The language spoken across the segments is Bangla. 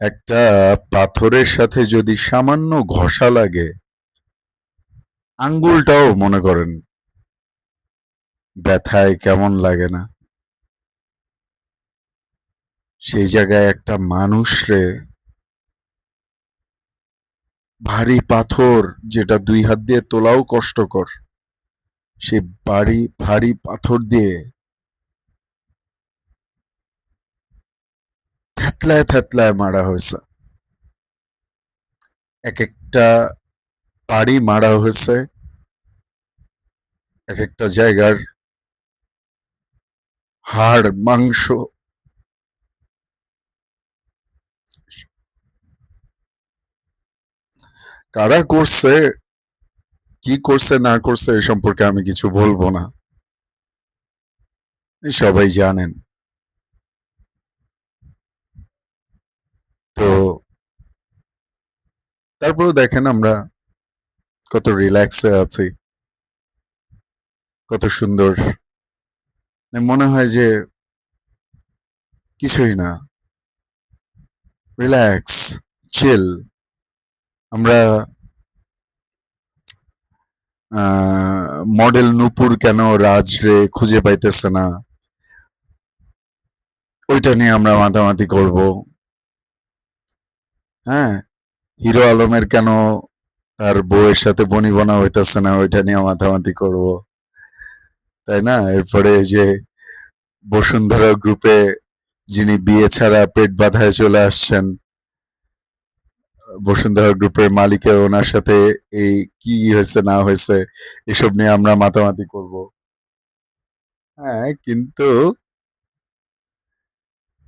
একটা পাথরের সাথে যদি সামান্য ঘষা লাগে, আঙ্গুলটাও মনে করেন ব্যথায় কেমন লাগে না? সেই জায়গায় একটা মানুষরে ভারী পাথর, যেটা ২ হাত দিয়ে তোলাও কষ্টকর, সেই ভারী পাথর দিয়ে থ্যাতলায় থ্যাতলায় মারা হয়েছে। একেকটা পাড়ি মারা হয়েছে একেকটা জায়গার হাড়, মাংস। কারা করছে, কি করছে না করছে এ সম্পর্কে আমি কিছু বলবো না। সবাই জানেন। তো তারপরেও দেখেন আমরা কত রিল্যাক্সে আছি, কত সুন্দর। মনে হয় যে কিছুই না, রিল্যাক্স, চিল। আমরা মডেল নূপুর কেন রাজরে খুঁজে পাইতেছে না, ওইটা নিয়ে আমরা মাতামাতি করব। হ্যাঁ, হিরো আলমের কেন তার বউয়ের সাথে বনিবনা হইতেছে না, ওইটা নিয়ে মাতামাতি করব, তাই না? এরপরে যে বসুন্ধরা গ্রুপে যিনি বিয়ে ছাড়া পেট বাঁধায় চলে আসছেন, বসুন্ধরা গ্রুপের মালিকে ওনার সাথে এই কি হয়েছে না হয়েছে এসব নিয়ে আমরা মাতামাতি করব। হ্যাঁ, কিন্তু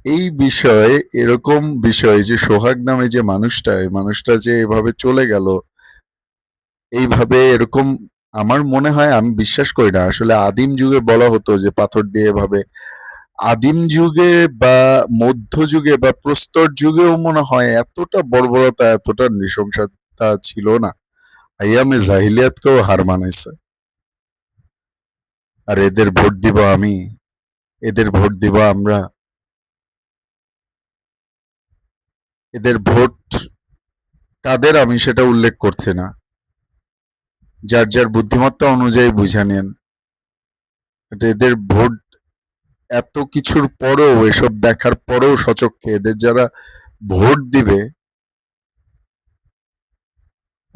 এই বিষয়, এরকম বিষয় যে সোহাগ নামে যে মানুষটা, এই মানুষটা যে এভাবে চলে গেল, এইভাবে এরকম, আমার মনে হয়, আমি বিশ্বাস করি না আসলে। আদিম যুগে বলা হতো যে পাথর দিয়ে এভাবে, আদিম যুগে বা মধ্যযুগে বা প্রস্তর যুগেও মনে হয় এতটা বর্বরতা, এতটা নৃশংসতা ছিল না। আইয়ামে জাহিলিয়াতকেও হার মানাইছে। আর এদের ভোট দিব আমি, এদের ভোট দিব আমরা, এদের ভোট কাদের আমি সেটা উল্লেখ করছি না। যার যার বুদ্ধিমত্তা অনুযায়ী বুঝে নেন। এদের ভোট, এত কিছুর পরেও, এসব দেখার পরেও সচক্ষে এদের যারা ভোট দিবে,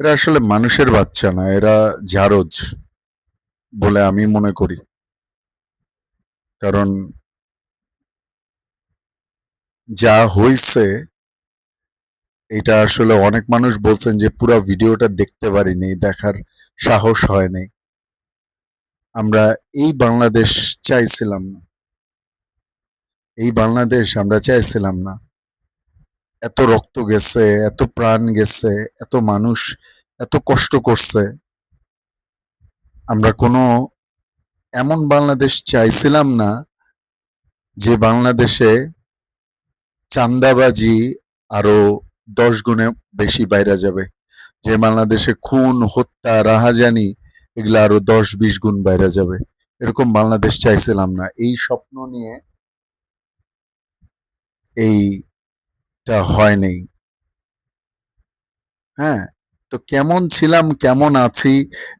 এরা আসলে মানুষের বাচ্চা না, এরা জারজ বলে আমি মনে করি। কারণ যা হইছে, এটা আসলে অনেক মানুষ বলছেন যে পুরো ভিডিওটা দেখতে পারিনি, দেখার সাহস হয়নি। আমরা এই বাংলাদেশ চাইছিলাম না, এই বাংলাদেশ আমরা চাইছিলাম না। এত রক্ত গেছে, এত প্রাণ গেছে, এত মানুষ এত কষ্ট করছে। আমরা কোনো এমন বাংলাদেশ চাইছিলাম না যে বাংলাদেশে চাঁদাবাজি আরো 10 গুণে বেশি বাইরে যাবে, যে বাংলাদেশে খুন, হত্যা, রাহাজানি এগুলা আরো 10-20 গুণ বাইরে যাবে। এরকম বাংলাদেশ চাইছিলাম না। এই স্বপ্ন নিয়ে এইটা হয়নি। হ্যাঁ, তো কেমন ছিলাম, কেমন আছি,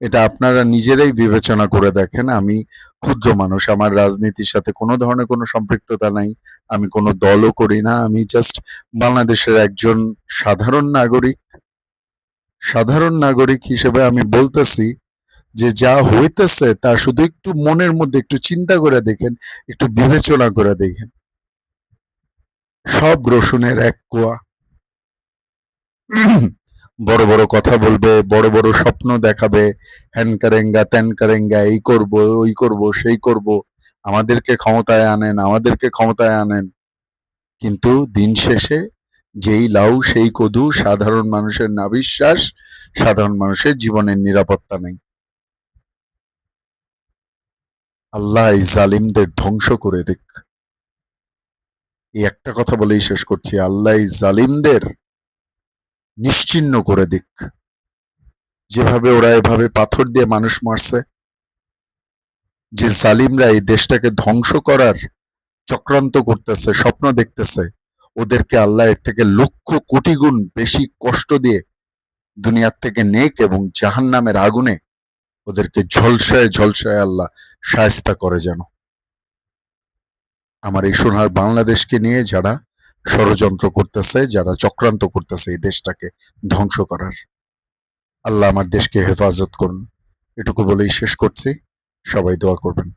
এটা আপনারা নিজেরাই বিবেচনা করে দেখেন। আমি ক্ষুদ্র মানুষ, আমার রাজনীতির সাথে কোনো ধরনের কোনো সম্পৃক্ততা নাই, আমি কোনো দলও করি না, আমি জাস্ট বাংলাদেশের একজন সাধারণ নাগরিক। সাধারণ নাগরিক হিসেবে আমি বলতেছি যে যা হইতেছে তা শুধু একটু মনের মধ্যে একটু চিন্তা করে দেখেন, একটু বিবেচনা করে দেখেন। সব রসুনের এক কোয়া। বড় বড় কথা বলবে, বড় বড় স্বপ্ন দেখাবে, হ্যান কারেঙ্গা ত্যান কারেঙ্গা, এই করব, ওই করব, সেই করব, আমাদেরকে ক্ষমতায় আনেন, আমাদেরকে ক্ষমতায় আনেন। কিন্তু দিন শেষে যেই লাউ সেই কদু, সাধারণ মানুষের নাভিশ্বাস, সাধারণ মানুষের জীবনের নিরাপত্তা নেই। আল্লাহ এই জালিমদের ধ্বংস করে দিক। এই একটা কথা বলেই শেষ করছি, আল্লাহ এই জালিমদের নিশ্চিহ্ন করে দিক। যেভাবে ওরা এভাবে পাথর দিয়ে মানুষ মারছে, যে জালিমরা এই দেশটাকে ধ্বংস করার চক্রান্ত করতেছে, স্বপ্ন দেখতেছে, ওদেরকে আল্লাহ এর থেকে লক্ষ কোটি গুণ বেশি কষ্ট দিয়ে দুনিয়ার থেকে নেক এবং জাহান্নামের আগুনে ওদেরকে ঝলসায় ঝলসায় আল্লাহ শায়েস্তা করে যেন। আমার এই সোনার বাংলাদেশকে নিয়ে যারা ষড়যন্ত্র করতেছে, যারা চক্রান্ত করতেছে এই দেশটাকে ধ্বংস করার, আল্লাহ আমার দেশকে হেফাজত করুন। এটুকু বলেই শেষ করছি। সবাই দোয়া করবেন।